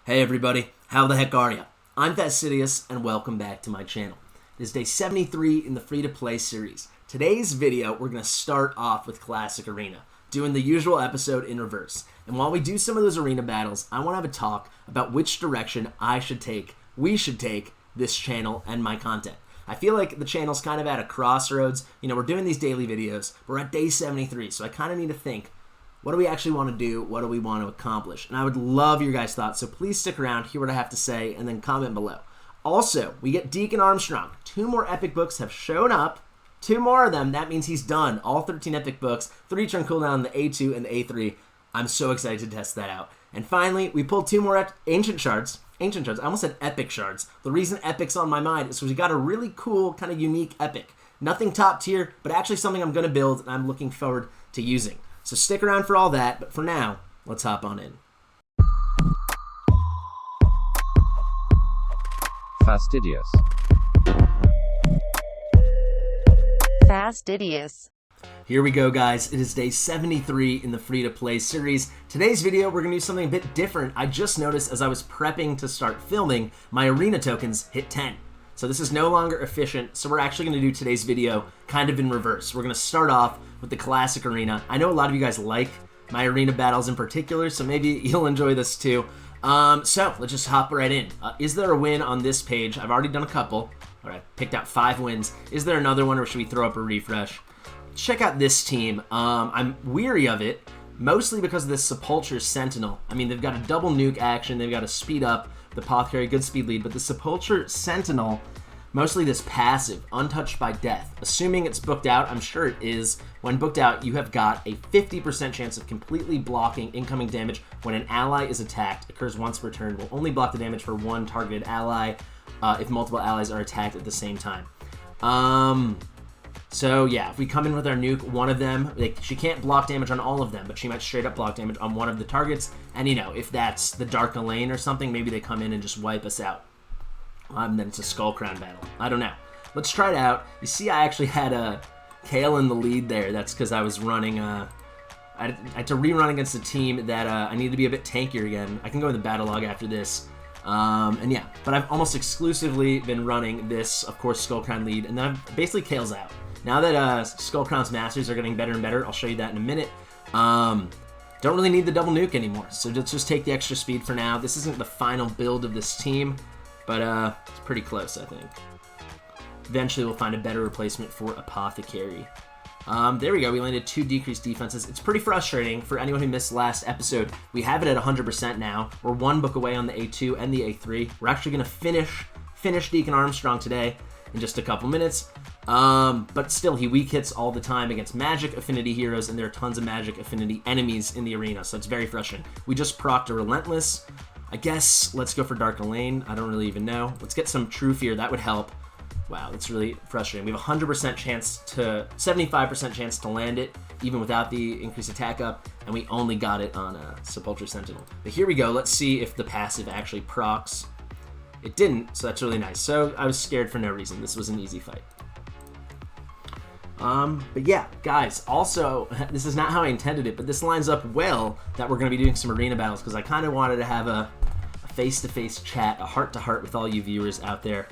Hey everybody, how the heck are ya? I'm Fastidious and welcome back to my channel. It is day 73 in the free-to-play series. Today's video, we're going to start off with Classic Arena, doing the usual episode in reverse. And while we do some of those arena battles, I want to have a talk about which direction we should take this channel and my content. I feel like the channel's kind of at a crossroads. You know, we're doing these daily videos. We're at day 73, so I kind of need to think, what do we actually want to do? What do we want to accomplish? And I would love your guys' thoughts, so please stick around, hear what I have to say, and then comment below. Also, we get Deacon Armstrong. 2 more epic books have shown up. 2 more of them. That means he's done. All 13 epic books. 3 turn cooldown, the A2 and the A3. I'm so excited to test that out. And finally, we pulled 2 more ancient shards. Ancient shards. I almost said epic shards. The reason epic's on my mind is because we got a really cool, kind of unique epic. Nothing top tier, but actually something I'm going to build and I'm looking forward to using. So stick around for all that, but for now, let's hop on in. Fastidious. Fastidious. Here we go, guys. It is day 73 in the free-to-play series. Today's video, we're going to do something a bit different. I just noticed as I was prepping to start filming, my arena tokens hit 10. So this is no longer efficient, so we're actually going to do today's video kind of in reverse. We're going to start off with the Classic Arena. I know a lot of you guys like my arena battles in particular, so maybe you'll enjoy this too. So let's just hop right in. Is there a win on this page? I've already done a couple. All right, picked out 5 wins. Is there another one, or should we throw up a refresh? Check out this team. I'm weary of it, mostly because of this Sepulchre Sentinel. I mean, they've got a double nuke action. They've got a speed up, the Apothecary, good speed lead, but the Sepulchre Sentinel, mostly this passive, untouched by death. Assuming it's booked out, I'm sure it is. When booked out, you have got a 50% chance of completely blocking incoming damage when an ally is attacked. Occurs once per turn. Will only block the damage for one targeted ally if multiple allies are attacked at the same time. So yeah, if we come in with our nuke, one of them, she can't block damage on all of them, but she might straight up block damage on one of the targets. And you know, if that's the Dark Elaine or something, maybe they come in and just wipe us out. Then it's a Skull Crown battle. I don't know. Let's try it out. You see, I actually had a Kale in the lead there. That's because I was running. I had to rerun against a team that I need to be a bit tankier again. I can go in the battle log after this. And yeah, but I've almost exclusively been running this, of course, Skull Crown lead, and then I'm basically Kale's out. Now that Skull Crown's Masters are getting better and better, I'll show you that in a minute. Don't really need the double nuke anymore, so let's just take the extra speed for now. This isn't the final build of this team, but it's pretty close, I think. Eventually, we'll find a better replacement for Apothecary. There we go. We landed 2 decreased defenses. It's pretty frustrating for anyone who missed last episode. We have it at 100% now. We're 1 book away on the A2 and the A3. We're actually going to finish Deacon Armstrong today in just a couple minutes. But still, he weak hits all the time against magic affinity heroes, and there are tons of magic affinity enemies in the arena, so it's very frustrating. We just procced a Relentless. I guess let's go for Dark Elaine. I don't really even know. Let's get some True Fear. That would help. Wow, that's really frustrating. We have a 100% chance to, 75% chance to land it, even without the increased attack up, and we only got it on a Sepulchre Sentinel. But here we go. Let's see if the passive actually procs. It didn't, so that's really nice. So I was scared for no reason. This was an easy fight. But yeah, guys, also, this is not how I intended it, but this lines up well that we're going to be doing some arena battles, because I kind of wanted to have a face-to-face chat, a heart-to-heart with all you viewers out there,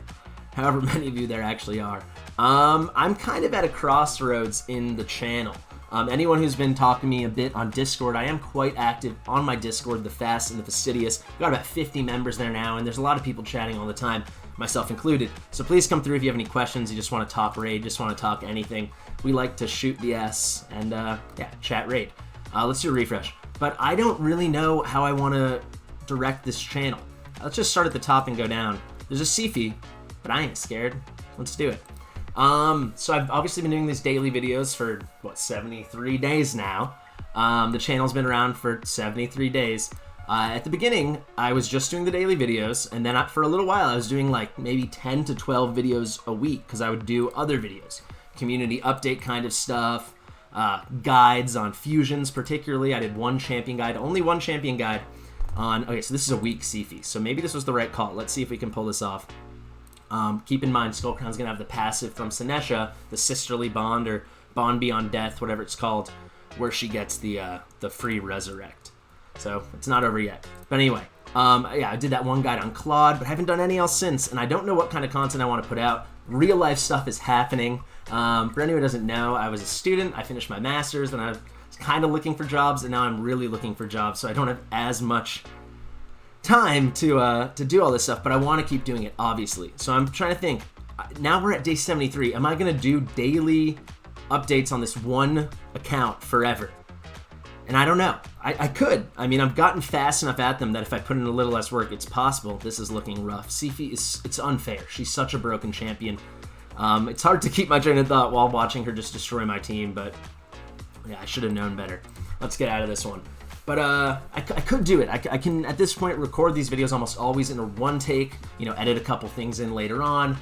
however many of you there actually are. I'm kind of at a crossroads in the channel. Anyone who's been talking to me a bit on Discord, I am quite active on my Discord, the Fast and the Fastidious. We've got about 50 members there now, and there's a lot of people chatting all the time, myself included. So please come through if you have any questions, you just want to talk raid, just want to talk anything. We like to shoot the S and yeah, chat raid. Let's do a refresh. But I don't really know how I want to direct this channel. Let's just start at the top and go down. There's a Sifi, but I ain't scared. Let's do it. So I've obviously been doing these daily videos for, what, 73 days now. The channel's been around for 73 days. At the beginning, I was just doing the daily videos, and then for a little while, I was doing like maybe 10 to 12 videos a week, because I would do other videos. Community update kind of stuff, guides on fusions particularly. I did one champion guide, only one champion guide on, okay, so this is a weak Sifi, so maybe this was the right call. Let's see if we can pull this off. Keep in mind, Skull Crown's going to have the passive from Sinesha, the Sisterly Bond, or Bond Beyond Death, whatever it's called, where she gets the free Resurrect. So it's not over yet. But anyway, Yeah, I did that one guide on Claude, but I haven't done any else since, and I don't know what kind of content I want to put out. Real life stuff is happening. For anyone who doesn't know, I was a student. I finished my master's, and I was kind of looking for jobs, and now I'm really looking for jobs, so I don't have as much time to do all this stuff, but I want to keep doing it, obviously. So I'm trying to think. Now we're at day 73. Am I going to do daily updates on this one account forever? And I don't know. I could. I mean, I've gotten fast enough at them that if I put in a little less work, it's possible. This is looking rough. Sifi it's unfair. She's such a broken champion. It's hard to keep my train of thought while watching her just destroy my team, but yeah, I should have known better. Let's get out of this one. But I could do it. I can, at this point, record these videos almost always in a one take, you know, edit a couple things in later on,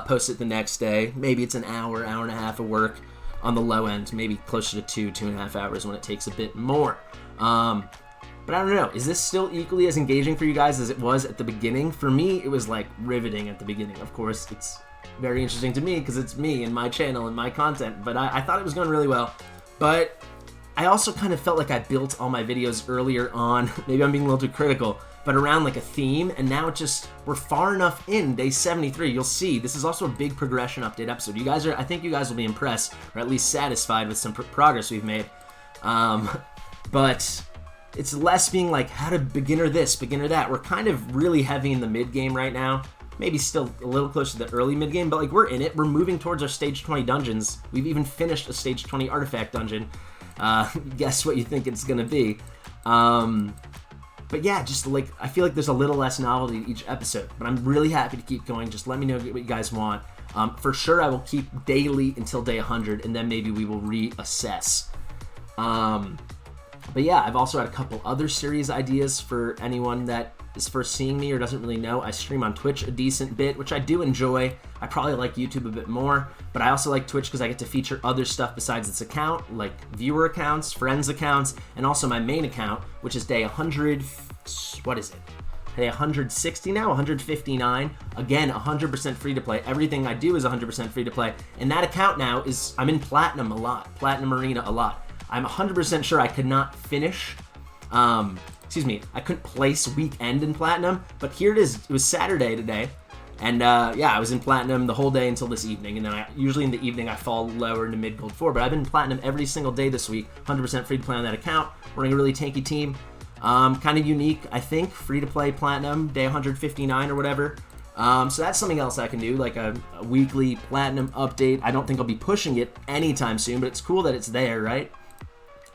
post it the next day. Maybe it's an hour, hour and a half of work on the low end, maybe closer to 2.5 hours when it takes a bit more. But I don't know, is this still equally as engaging for you guys as it was at the beginning? For me, it was like riveting at the beginning. Of course, it's very interesting to me because it's me and my channel and my content, but I thought it was going really well. But I also kind of felt like I built all my videos earlier on, maybe I'm being a little too critical, but around like a theme, and now we're far enough in day 73. You'll see, this is also a big progression update episode. I think you guys will be impressed, or at least satisfied with some progress we've made. But it's less being like, how to beginner this, beginner that. We're kind of really heavy in the mid game right now. Maybe still a little closer to the early mid game, but like we're in it. We're moving towards our stage 20 dungeons. We've even finished a stage 20 artifact dungeon. Guess what you think it's gonna be. But yeah, just like, I feel like there's a little less novelty each episode, but I'm really happy to keep going. Just let me know what you guys want. For sure, I will keep daily until day 100, and then maybe we will reassess. But yeah, I've also had a couple other series ideas for anyone that is first seeing me or doesn't really know. I stream on Twitch a decent bit, which I do enjoy. I probably like YouTube a bit more, but I also like Twitch because I get to feature other stuff besides this account, like viewer accounts, friends accounts, and also my main account, which is day 100, what is it? Day 160 now, 159. Again, 100% free to play. Everything I do is 100% free to play. And that account now I'm in Platinum a lot, Platinum Arena a lot. I'm 100% sure I could not finish, I couldn't place weekend in Platinum, but here it is. It was Saturday today, and yeah, I was in Platinum the whole day until this evening, and then usually in the evening I fall lower into mid gold 4, but I've been in Platinum every single day this week, 100% free to play on that account, running a really tanky team, kind of unique, I think, free to play Platinum, day 159 or whatever. So that's something else I can do, like a weekly Platinum update. I don't think I'll be pushing it anytime soon, but it's cool that it's there, right?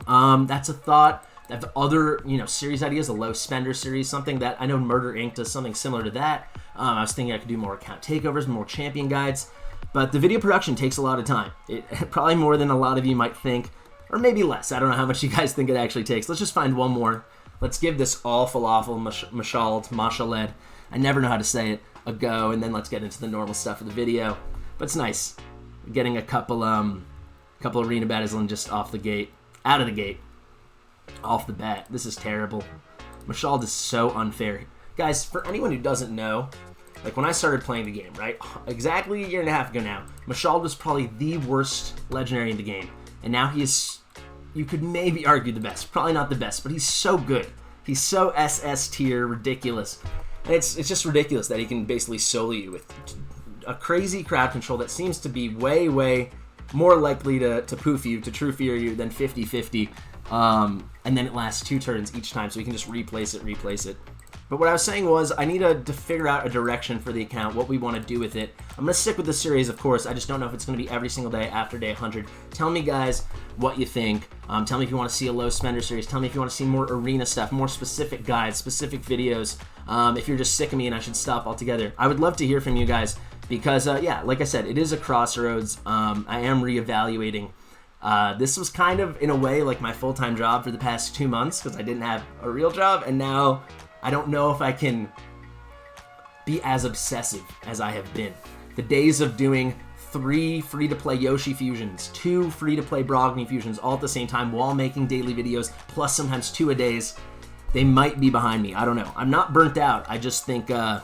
That's a thought. I have other, series ideas, a low spender series, something that I know Murder Inc. does something similar to that. I was thinking I could do more account takeovers, more champion guides, but the video production takes a lot of time. Probably more than a lot of you might think, or maybe less. I don't know how much you guys think it actually takes. Let's just find one more. Let's give this all falafel, mashaled, I never know how to say it, a go, and then let's get into the normal stuff of the video. But it's nice getting a couple arena battles and just out of the gate. Off the bat. This is terrible. Mashald is so unfair. Guys, for anyone who doesn't know, like when I started playing the game, right? Exactly a year and a half ago now, Mashald was probably the worst legendary in the game. And now he is, you could maybe argue the best. Probably not the best, but he's so good. He's so SS tier, ridiculous. And it's just ridiculous that he can basically solo you with a crazy crowd control that seems to be way, way more likely to poof you, to true fear you than 50-50. And then it lasts 2 turns each time, so we can just replace it. But what I was saying was, I need to figure out a direction for the account, what we want to do with it. I'm going to stick with the series, of course. I just don't know if it's going to be every single day after day 100. Tell me, guys, what you think. Tell me if you want to see a low spender series. Tell me if you want to see more arena stuff, more specific guides, specific videos. If you're just sick of me and I should stop altogether. I would love to hear from you guys because, yeah, like I said, it is a crossroads. I am reevaluating. This was kind of, in a way, like my full-time job for the past 2 months because I didn't have a real job, and now I don't know if I can be as obsessive as I have been. The days of doing 3 free-to-play Yoshi fusions, 2 free-to-play Brogni fusions all at the same time while making daily videos, plus sometimes 2 a days, they might be behind me. I don't know. I'm not burnt out. I just think the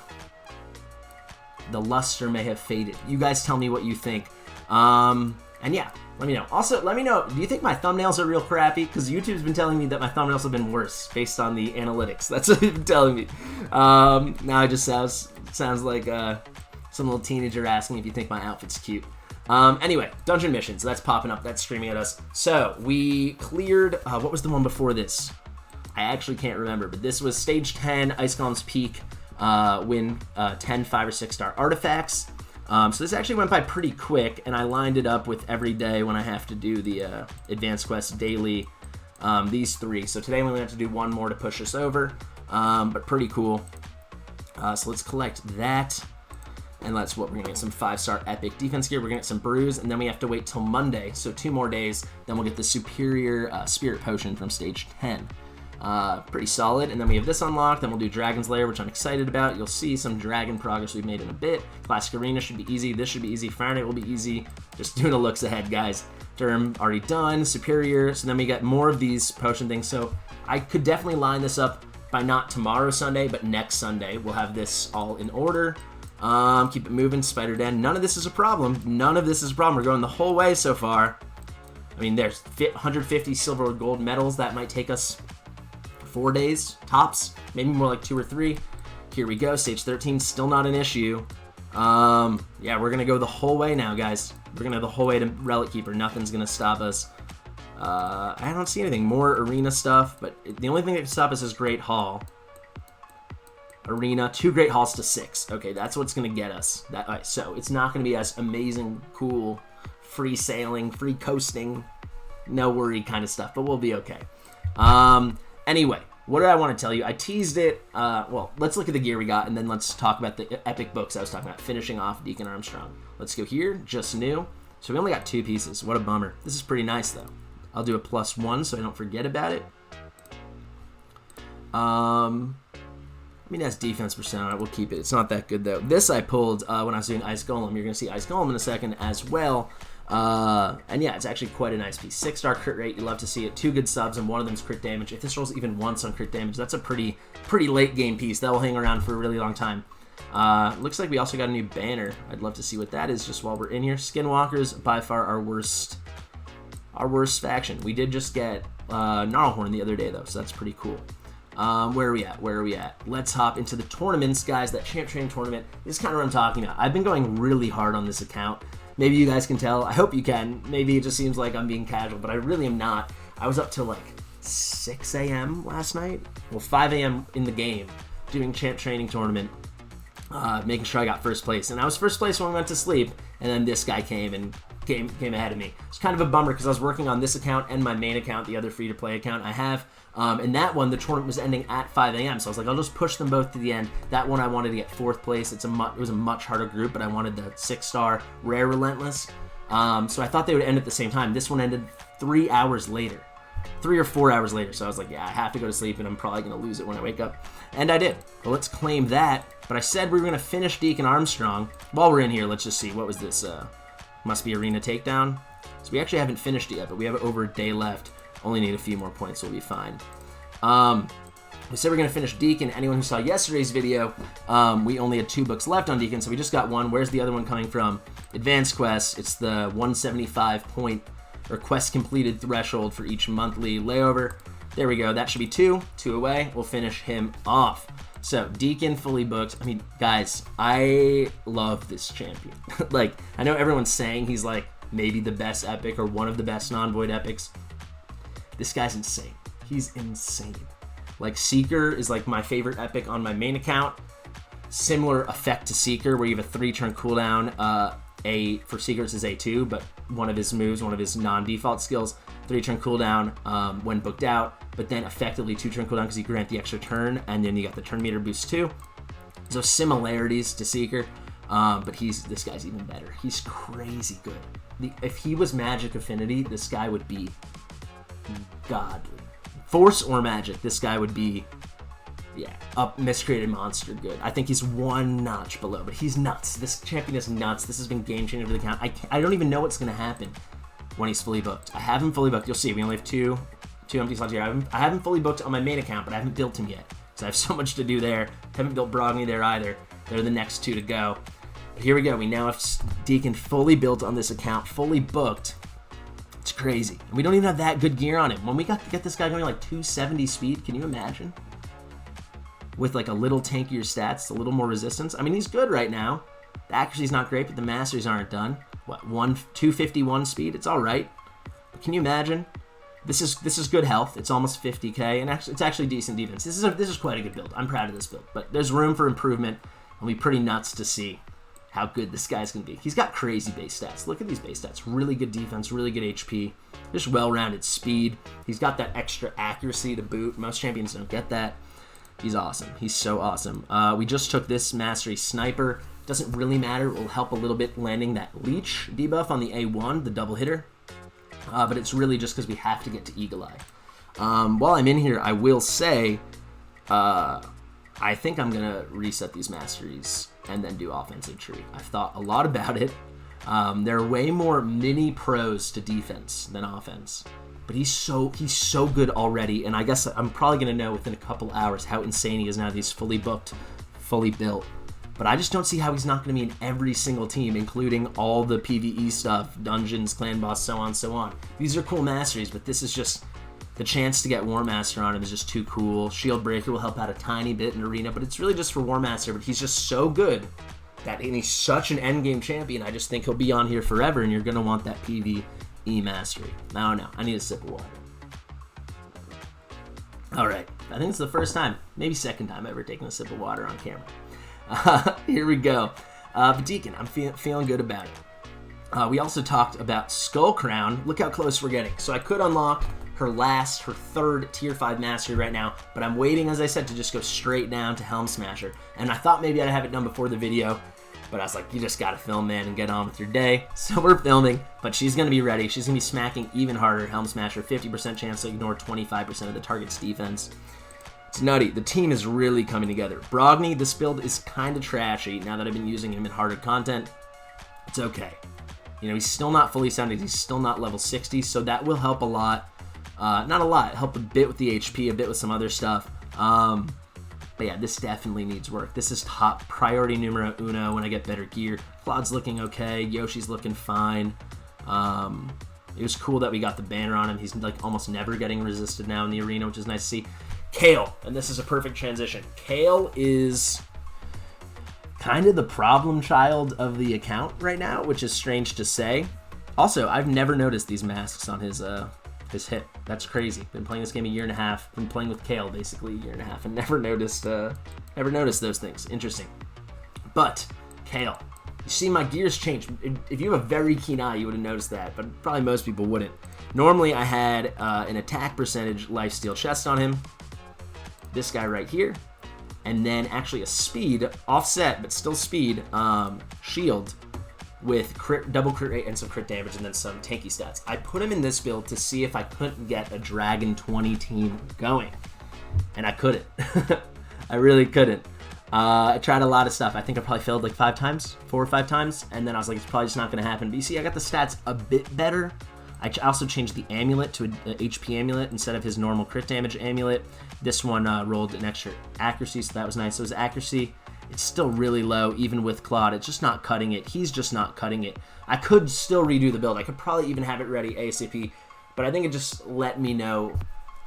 luster may have faded. You guys tell me what you think. And yeah, Let me know. Also, let me know, do you think my thumbnails are real crappy? Because YouTube's been telling me that my thumbnails have been worse based on the analytics. That's what they've been telling me. Now it just sounds like some little teenager asking if you think my outfit's cute. Anyway, dungeon missions. That's popping up. That's streaming at us. So, we cleared... what was the one before this? I actually can't remember, but this was Stage 10, Ice Golem's Peak, win 10 5 or 6 star artifacts. So this actually went by pretty quick, and I lined it up with every day when I have to do the Advanced Quest daily, these 3. So today we only have to do 1 more to push us over, but pretty cool. So let's collect that, and we're going to get some 5-star epic defense gear, we're going to get some brews, and then we have to wait till Monday, so 2 more days, then we'll get the superior spirit potion from stage 10. Pretty solid, and then we have this unlocked, then we'll do Dragon's Lair, which I'm excited about. You'll see some dragon progress we've made in a bit. Classic Arena should be easy, this should be easy, Fahrenheit will be easy. Just doing a looks ahead, guys. Durham already done, Superior, so then we get more of these potion things, so I could definitely line this up by not tomorrow Sunday, but next Sunday. We'll have this all in order. Keep it moving, Spider Den. None of this is a problem. None of this is a problem. We're going the whole way so far. I mean, there's 150 silver or gold medals. That might take us 4 days, tops. Maybe more like 2 or 3. Here we go. Stage 13, still not an issue. Yeah, we're going to go the whole way now, guys. We're going to go the whole way to Relic Keeper. Nothing's going to stop us. I don't see anything. More arena stuff, but the only thing that can stop us is Great Hall. Arena, 2 Great Halls to 6. Okay, that's what's going to get us. Right, so it's not going to be as amazing, cool, free sailing, free coasting, no worry kind of stuff, but we'll be okay. Anyway, what did I want to tell you? I teased it. Well, let's look at the gear we got, and then let's talk about the epic books I was talking about, finishing off Deacon Armstrong. Let's go here, just new. So we only got 2 pieces. What a bummer. This is pretty nice, though. I'll do a +1 so I don't forget about it. I mean, that's defense percent on it. We'll keep it. It's not that good, though. This I pulled when I was doing Ice Golem. You're going to see Ice Golem in a second as well. And yeah, it's actually quite a nice piece. 6-star crit rate. You love to see it. 2 good subs, and one of them is crit damage. If this rolls even once on crit damage, that's a pretty late game piece. That will hang around for a really long time. Looks like we also got a new banner. I'd love to see what that is just while we're in here. Skinwalkers, by far our worst faction. We did just get Gnarlhorn the other day, though, so that's pretty cool. Where are we at? Let's hop into the tournaments, guys. That Champ Training tournament is kind of what I'm talking about. I've been going really hard on this account. Maybe you guys can tell. I hope you can. Maybe it just seems like I'm being casual, but I really am not. I was up till like 6 a.m. last night. Well, 5 a.m. in the game doing Champ Training tournament, making sure I got first place. And I was first place when we went to sleep, and then this guy came ahead of me. It's kind of a bummer because I was working on this account and my main account, the other free-to-play account I have. And that one, the tournament was ending at 5 a.m. So I was like, I'll just push them both to the end. That one I wanted to get 4th place. It was a much harder group, but I wanted the 6-star Rare Relentless. So I thought they would end at the same time. This one ended 3 hours later. 3 or 4 hours later. So I was like, yeah, I have to go to sleep, and I'm probably going to lose it when I wake up. And I did. Well, let's claim that. But I said we were going to finish Deacon Armstrong. While we're in here, let's just see. What was this? Must be Arena Takedown. So we actually haven't finished it yet, but we have over a day left. Only need a few more points, so we'll be fine. We said we're going to finish Deacon. Anyone who saw yesterday's video, we only had 2 books left on Deacon, so we just got 1. Where's the other one coming from? Advanced Quest. It's the 175 point or quest completed threshold for each monthly layover. There we go. That should be 2. 2 away. We'll finish him off. So, Deacon fully booked. I mean, guys, I love this champion. Like, I know everyone's saying he's like maybe the best epic or one of the best non-void epics. This guy's insane. He's insane. Like, Seeker is like my favorite epic on my main account. Similar effect to Seeker, where you have a 3-turn cooldown. For Seeker it's his A2, but one of his moves, one of his non-default skills, 3-turn cooldown when booked out, but then effectively 2-turn cooldown because you grant the extra turn, and then you got the turn meter boost too. So similarities to Seeker, but this guy's even better. He's crazy good. If he was Magic Affinity, this guy would be godly. Force or Magic, this guy would be, yeah, up Miscreated Monster good. I think he's 1 notch below, but he's nuts. This champion is nuts. This has been game changing for the account. I don't even know what's going to happen when he's fully booked. I have him fully booked. You'll see, we only have two empty slots here. I have him fully booked on my main account, but I haven't built him yet, because I have so much to do there. Haven't built Brogni there either. They're the next 2 to go. But here we go. We now have Deacon fully built on this account, fully booked. crazy. And we don't even have that good gear on him. When we get this guy going like 270 speed, can you imagine? With like a little tankier stats, a little more resistance. I mean, he's good right now. The accuracy's not great, but the masteries aren't done. What, 251 speed? It's all right. But can you imagine? This is good health. It's almost 50k, and actually, it's actually decent defense. This is quite a good build. I'm proud of this build, but there's room for improvement. It'll be pretty nuts to see how good this guy's gonna be. He's got crazy base stats. Look at these base stats. Really good defense, really good HP. Just well-rounded speed. He's got that extra accuracy to boot. Most champions don't get that. He's awesome. He's so awesome. We just took this Mastery Sniper. Doesn't really matter. It will help a little bit landing that Leech debuff on the A1, the double hitter. But it's really just because we have to get to Eagle Eye. While I'm in here, I will say, I think I'm going to reset these Masteries and then do Offensive Tree. I've thought a lot about it. There are way more mini pros to defense than offense. But he's so good already, and I guess I'm probably going to know within a couple hours how insane he is now that he's fully booked, fully built. But I just don't see how he's not going to be in every single team, including all the PvE stuff, dungeons, clan boss, so on, so on. These are cool masteries, but this is just the chance to get War Master on him is just too cool. Shield Breaker will help out a tiny bit in Arena, but it's really just for War Master. But he's just so good that, and he's such an endgame champion, I just think he'll be on here forever, and you're going to want that PvE mastery. I don't know. I need a sip of water. All right. I think it's the first time, maybe second time ever taking a sip of water on camera. Here we go. But Deacon, I'm feeling good about it. We also talked about Skull Crown. Look how close we're getting. So I could unlock her third tier 5 mastery right now, but I'm waiting, as I said, to just go straight down to Helm Smasher. And I thought maybe I'd have it done before the video, but I was like, you just gotta film, man, and get on with your day. So we're filming, but she's gonna be ready. She's gonna be smacking even harder. Helm Smasher, 50% chance to ignore 25% of the target's defense. It's nutty. The team is really coming together. Brogni, this build is kind of trashy now that I've been using him in harder content. It's okay. You know, he's still not fully sounded. He's still not level 60, so that will help a lot. Not a lot. Help a bit with the HP, a bit with some other stuff. But yeah, this definitely needs work. This is top priority numero uno when I get better gear. Claude's looking okay. Yoshi's looking fine. It was cool that we got the banner on him. He's like almost never getting resisted now in the arena, which is nice to see. Kale, and this is a perfect transition. Kale is kind of the problem child of the account right now, which is strange to say. Also, I've never noticed these masks on his hip. That's crazy. Been playing this game a year and a half. Been playing with Kale basically a year and a half, and never noticed those things. Interesting. But Kale, you see my gears change. If you have a very keen eye, you would have noticed that, but probably most people wouldn't. Normally, I had an attack percentage lifesteal chest on him. This guy right here, and then actually a speed offset, but still speed shield with double crit rate and some crit damage, and then some tanky stats. I put him in this build to see if I couldn't get a Dragon 20 team going, and I couldn't. I really couldn't. I tried a lot of stuff. I think I probably failed like 4 or 5 times, and then I was like, it's probably just not going to happen. But you see, I got the stats a bit better. I also changed the amulet to an HP amulet instead of his normal crit damage amulet. This one rolled an extra accuracy, so that was nice. So his accuracy, it's still really low, even with Claude. It's just not cutting it. He's just not cutting it. I could still redo the build. I could probably even have it ready ASAP, but I think it just let me know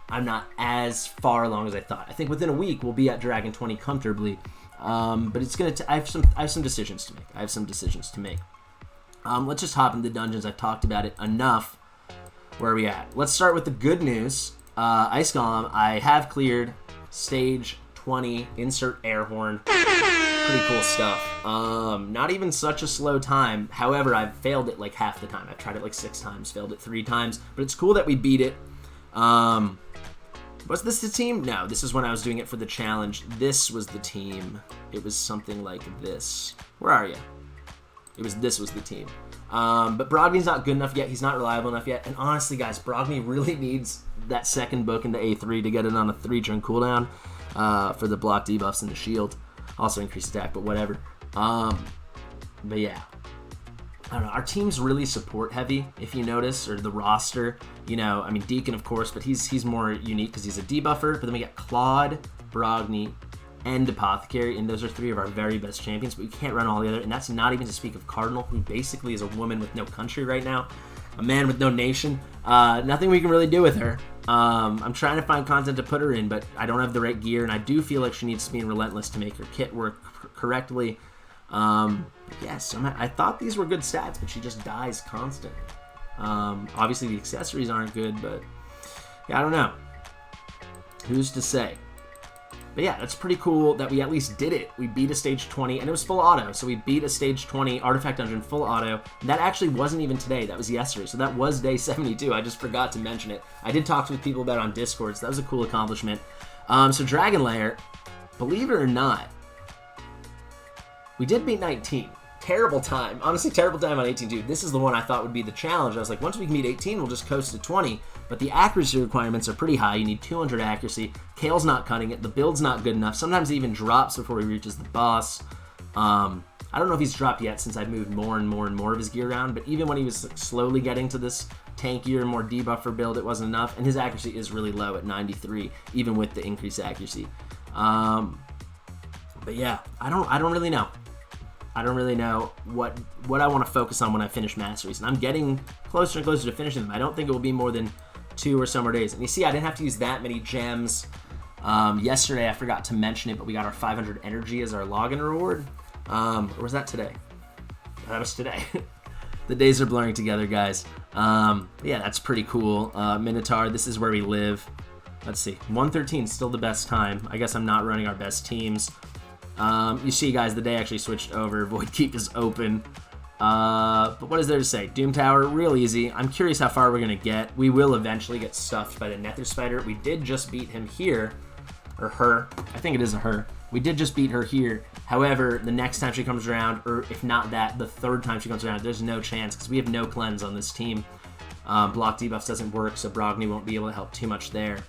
I'm not as far along as I thought. I think within a week we'll be at Dragon 20 comfortably, but it's gonna. I have some decisions to make. Let's just hop into the dungeons. I've talked about it enough. Where are we at? Let's start with the good news. Ice Golem, I have cleared stage 20, insert air horn. Pretty cool stuff. Not even such a slow time. However, I've failed it like half the time. I've tried it like 6 times, failed it 3 times. But it's cool that we beat it. Was this the team? No, this is when I was doing it for the challenge. This was the team. It was something like this. Where are you? This was the team. But Brogni's not good enough yet. He's not reliable enough yet. And honestly, guys, Brogni really needs that second book into A3 to get it on a 3-turn cooldown for the block debuffs and the shield. Also increased attack, but whatever. But yeah. I don't know. Our team's really support heavy, if you notice, or the roster. You know, I mean, Deacon, of course, but he's more unique because he's a debuffer. But then we got Claude, Brogni, and Apothecary, and those are 3 of our very best champions, but we can't run all the other, and that's not even to speak of Cardinal, who basically is a woman with no country right now. a man with no nation. Nothing we can really do with her. I'm trying to find content to put her in, but I don't have the right gear, and I do feel like she needs to be in Relentless to make her kit work correctly. Yes, I thought these were good stats, but she just dies constantly. Obviously the accessories aren't good, but yeah, I don't know. Who's to say? But yeah, that's pretty cool that we at least did it. We beat a stage 20, and it was full auto. So we beat a stage 20 Artifact Dungeon full auto. And that actually wasn't even today. That was yesterday. So that was day 72. I just forgot to mention it. I did talk with people about it on Discord, so that was a cool accomplishment. So Dragon Lair, believe it or not, we did beat 19. Terrible time. Honestly, terrible time on 18, dude. This is the one I thought would be the challenge. I was like, once we can beat 18, we'll just coast to 20. But the accuracy requirements are pretty high. You need 200 accuracy. Kale's not cutting it. The build's not good enough. Sometimes he even drops before he reaches the boss. I don't know if he's dropped yet since I've moved more and more and more of his gear around. But even when he was slowly getting to this tankier, more debuffer build, it wasn't enough. And his accuracy is really low at 93, even with the increased accuracy. But yeah, I don't really know. I don't really know what I want to focus on when I finish Masteries. And I'm getting closer and closer to finishing them. I don't think it will be more than 2 or so more days. And you see, I didn't have to use that many gems. Yesterday, I forgot to mention it, but we got our 500 energy as our login reward. Or was that today? That was today. The days are blurring together, guys. Yeah, that's pretty cool. Minotaur, this is where we live. Let's see. 113 still the best time. I guess I'm not running our best teams. You see, guys, the day actually switched over. Void Keep is open. But what is there to say? Doom Tower, real easy. I'm curious how far we're going to get. We will eventually get stuffed by the Nether Spider. We did just beat him here. Or her. I think it is a her. We did just beat her here. However, the next time she comes around, or if not that, the third time she comes around, there's no chance because we have no cleanse on this team. Block debuffs doesn't work, so Brogni won't be able to help too much there.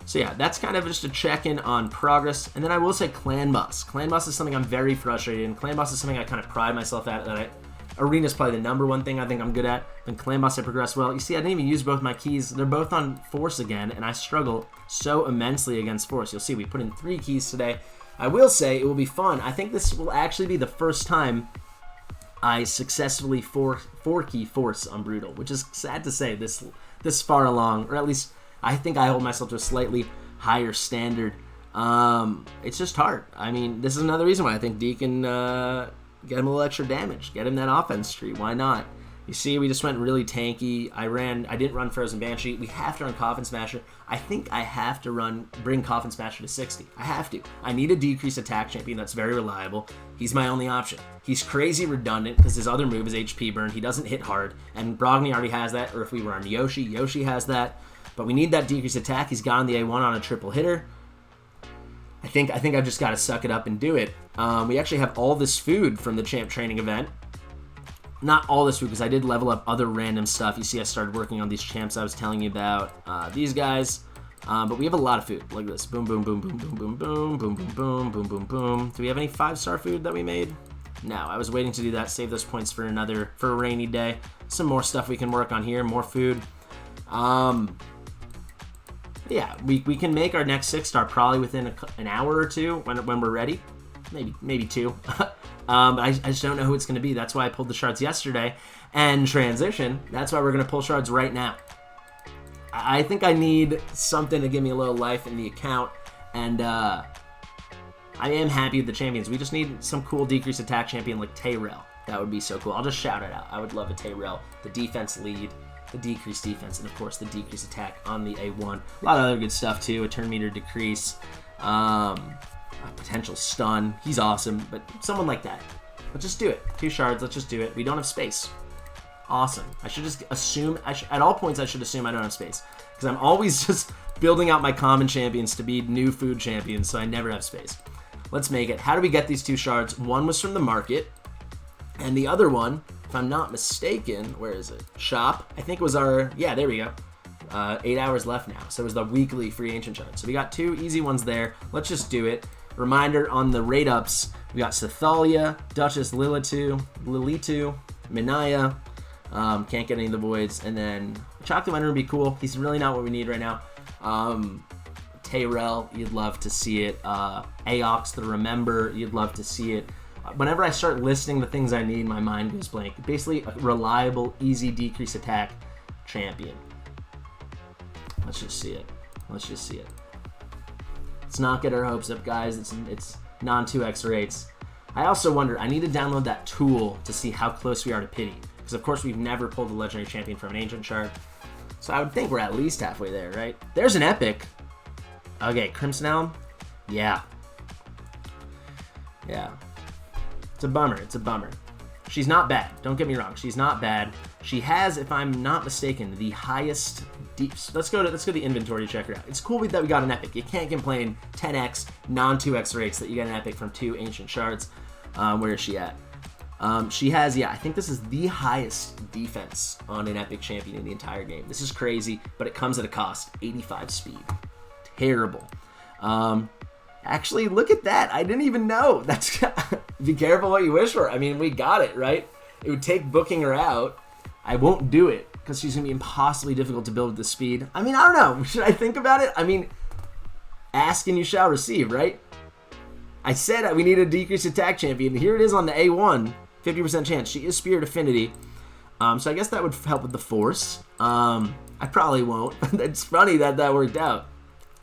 So yeah, that's kind of just a check-in on progress. And then I will say Clan Boss. Clan Boss is something I'm very frustrated in. Clan Boss is something I kind of pride myself at. Arena is probably the #1 thing I think I'm good at. In Clan Boss, I progress well. You see, I didn't even use both my keys. They're both on Force again, and I struggle so immensely against Force. You'll see, we put in 3 keys today. I will say it will be fun. I think this will actually be the first time I successfully 4-key Force on Brutal, which is sad to say this far along, or at least I think I hold myself to a slightly higher standard. It's just hard. I mean, this is another reason why I think Deacon get him a little extra damage. Get him that offense tree. Why not? You see, we just went really tanky. I didn't run Frozen Banshee. We have to run Coffin Smasher. I think I have to bring Coffin Smasher to 60. I have to. I need a decreased attack champion that's very reliable. He's my only option. He's crazy redundant because his other move is HP burn. He doesn't hit hard. And Brogni already has that. Or if we were on Yoshi, Yoshi has that. But we need that decreased attack. He's got on the A1 on a triple hitter. I think I've just got to suck it up and do it. We actually have all this food from the champ training event. Not all this food, because I did level up other random stuff. You see, I started working on these champs I was telling you about. These guys. But we have a lot of food. Look at this. Boom, boom, boom, boom, boom, boom, boom, boom, boom, boom, boom, boom, boom. Do we have any 5-star food that we made? No, I was waiting to do that. Save those points for a rainy day. Some more stuff we can work on here. More food. Yeah, we can make our next 6-star probably within an hour or two when we're ready. Maybe 2. But I just don't know who it's going to be. That's why I pulled the shards yesterday. And transition, that's why we're going to pull shards right now. I think I need something to give me a little life in the account. And I am happy with the champions. We just need some cool decreased attack champion like Tayrell. That would be so cool. I'll just shout it out. I would love a Tayrell. The defense lead. The decreased defense, and of course the decreased attack on the A1. A lot of other good stuff too. A turn meter decrease, a potential stun. He's awesome, but someone like that. Let's just do it. 2 shards. Let's just do it. We don't have space. Awesome. I should just assume. At all points, I should assume I don't have space because I'm always just building out my common champions to be new food champions, so I never have space. Let's make it. How do we get these 2 shards? One was from the market, and the other one, if I'm not mistaken, where is it? Shop. I think it was our, yeah, there we go. 8 hours left now. So it was the weekly free ancient shard. So we got 2 easy ones there. Let's just do it. Reminder on the rate ups, we got Sethalia, Duchess Lilitu, Minaya. Can't get any of the voids. And then Chocolate Winter would be cool. He's really not what we need right now. Tayrell, you'd love to see it. Aox the Remember, you'd love to see it. Whenever I start listing the things I need, my mind goes blank. Basically, a reliable, easy decrease attack champion. Let's just see it. Let's just see it. Let's not get our hopes up, guys. It's non-2x rates. I also wonder, I need to download that tool to see how close we are to pity. Because, of course, we've never pulled a legendary champion from an ancient chart. So I would think we're at least halfway there, right? There's an epic. Okay, Crimson Elm. Yeah. Yeah. It's a bummer. It's a bummer. She's not bad. Don't get me wrong. She's not bad. She has, if I'm not mistaken, the highest... Let's go to the inventory to check her out. It's cool that we got an epic. You can't complain. 10x, non-2x rates that you get an epic from 2 ancient shards. Where is she at? She has, yeah, I think this is the highest defense on an epic champion in the entire game. This is crazy, but it comes at a cost. 85 speed. Terrible. Actually, look at that. I didn't even know. That's be careful what you wish for. I mean, we got it, right? It would take booking her out. I won't do it because she's going to be impossibly difficult to build with the speed. I mean, I don't know. Should I think about it? I mean, ask and you shall receive, right? I said we need a decreased attack champion. Here it is on the A1. 50% chance. She is Spirit Affinity. So I guess that would help with the Force. I probably won't. It's funny that that worked out.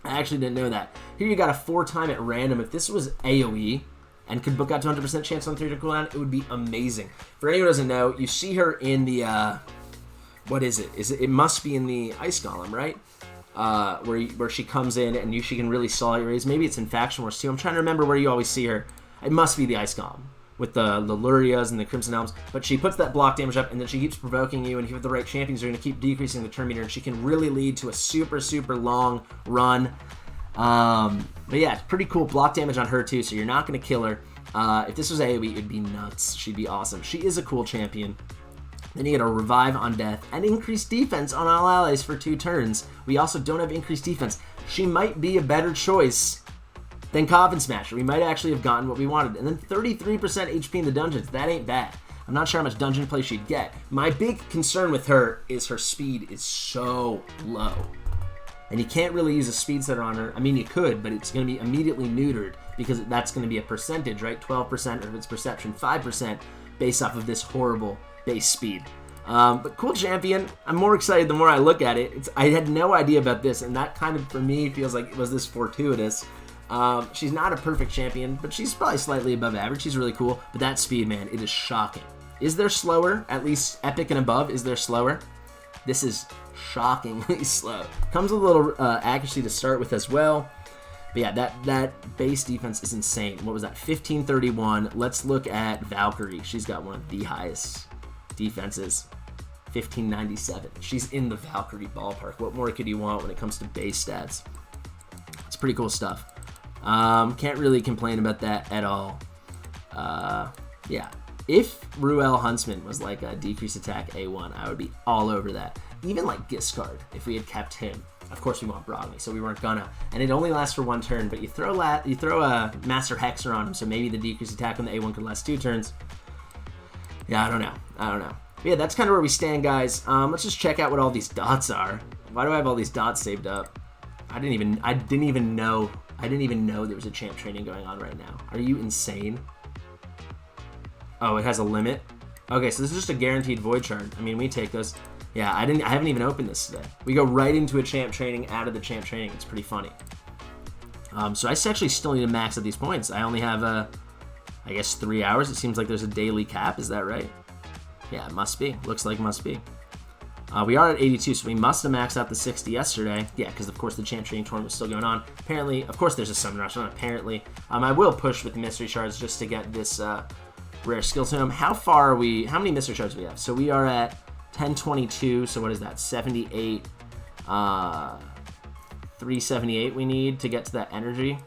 I actually didn't know that. Here you got a 4-time at random. If this was AoE and could book out to 100% chance on 3 to cooldown, it would be amazing. For anyone who doesn't know, you see her in the, what is it? It must be in the Ice Golem, right? Where she comes in and she can really solid raise. Maybe it's in Faction Wars too. I'm trying to remember where you always see her. It must be the Ice Golem with the Lurias and the Crimson Elms. But she puts that block damage up and then she keeps provoking you, and if you have the right champions, you're going to keep decreasing the turn meter, and she can really lead to a super, super long run. But yeah, it's pretty cool block damage on her too, so you're not going to kill her. If this was AoE, it'd be nuts. She'd be awesome. She is a cool champion. Then you get a Revive on Death and increased defense on all allies for 2 turns. We also don't have increased defense. She might be a better choice than Coffin Smasher. We might actually have gotten what we wanted. And then 33% HP in the dungeons. That ain't bad. I'm not sure how much dungeon play she'd get. My big concern with her is her speed is so low. And you can't really use a speed setter on her. I mean, you could, but it's going to be immediately neutered because that's going to be a percentage, right? 12%, or if it's perception, 5% based off of this horrible base speed. But cool champion. I'm more excited the more I look at it. I had no idea about this, and that kind of, for me, feels like it was this fortuitous. She's not a perfect champion, but she's probably slightly above average. She's really cool. But that speed, man, it is shocking. Is there slower? At least epic and above, is there slower? This is shockingly slow. Comes with a little accuracy to start with as well. But yeah, that base defense is insane. What was that? 1531. Let's look at Valkyrie. She's got one of the highest defenses. 1597. She's in the Valkyrie ballpark. What more could you want when it comes to base stats? It's pretty cool stuff. Can't really complain about that at all. Yeah. If Ruel Huntsman was like a decreased attack A1, I would be all over that. Even like Giscard, if we had kept him. Of course we want Brogni, so we weren't gonna. And it only lasts for 1 turn, but you throw a Master Hexer on him, so maybe the decreased attack on the A1 could last 2 turns. Yeah, I don't know. But yeah, that's kind of where we stand, guys. Let's just check out what all these dots are. Why do I have all these dots saved up? I didn't even know there was a champ training going on right now. Are you insane? Oh, it has a limit? Okay, so this is just a guaranteed void shard. I mean, we take those. Yeah, I haven't even opened this today. We go right into a champ training, out of the champ training. It's pretty funny. So I actually still need to max at these points. I only have, I guess 3 hours. It seems like there's a daily cap. Is that right? Yeah, it must be. Looks like must be. We are at 82, so we must have maxed out the 60 yesterday. Yeah, because of course the champ training tournament was still going on. Apparently, of course there's a summon rush on. Apparently, I will push with the mystery shards just to get this rare skill tome. How far are we? How many mystery shards do we have? So we are at 1022. So what is that? 78. 378 we need to get to that energy.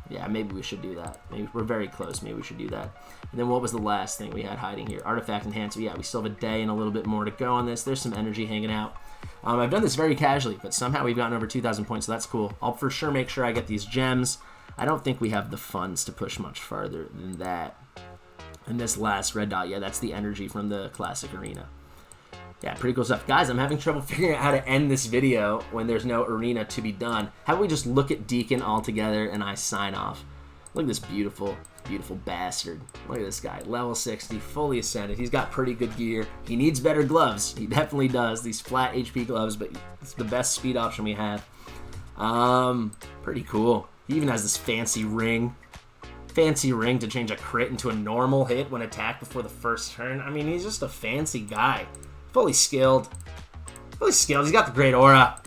Yeah, maybe we should do that. Maybe we're very close. Maybe we should do that. And then what was the last thing we had hiding here? Artifact Enhance. So yeah, we still have a day and a little bit more to go on this. There's some energy hanging out. I've done this very casually, but somehow we've gotten over 2,000 points, so that's cool. I'll for sure make sure I get these gems. I don't think we have the funds to push much farther than that. And this last red dot, yeah, that's the energy from the classic arena. Yeah, pretty cool stuff. Guys, I'm having trouble figuring out how to end this video when there's no arena to be done. How about we just look at Deacon all together and I sign off? Look at this beautiful Beautiful bastard. Look at this guy. Level 60, fully ascended. He's got pretty good gear. He needs better gloves. He definitely does. These flat HP gloves, but it's the best speed option we have. Pretty cool. He even has this fancy ring. Fancy ring to change a crit into a normal hit when attacked before the first turn. I mean, he's just a fancy guy. Fully skilled. Fully skilled. He's got the great aura.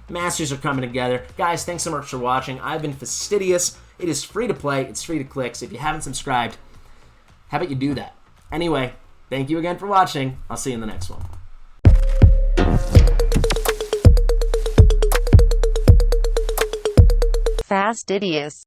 Masters are coming together. Guys, thanks so much for watching. I've been Fastidious. It is free to play. It's free to click. So if you haven't subscribed, how about you do that? Anyway, thank you again for watching. I'll see you in the next one. Fastidious.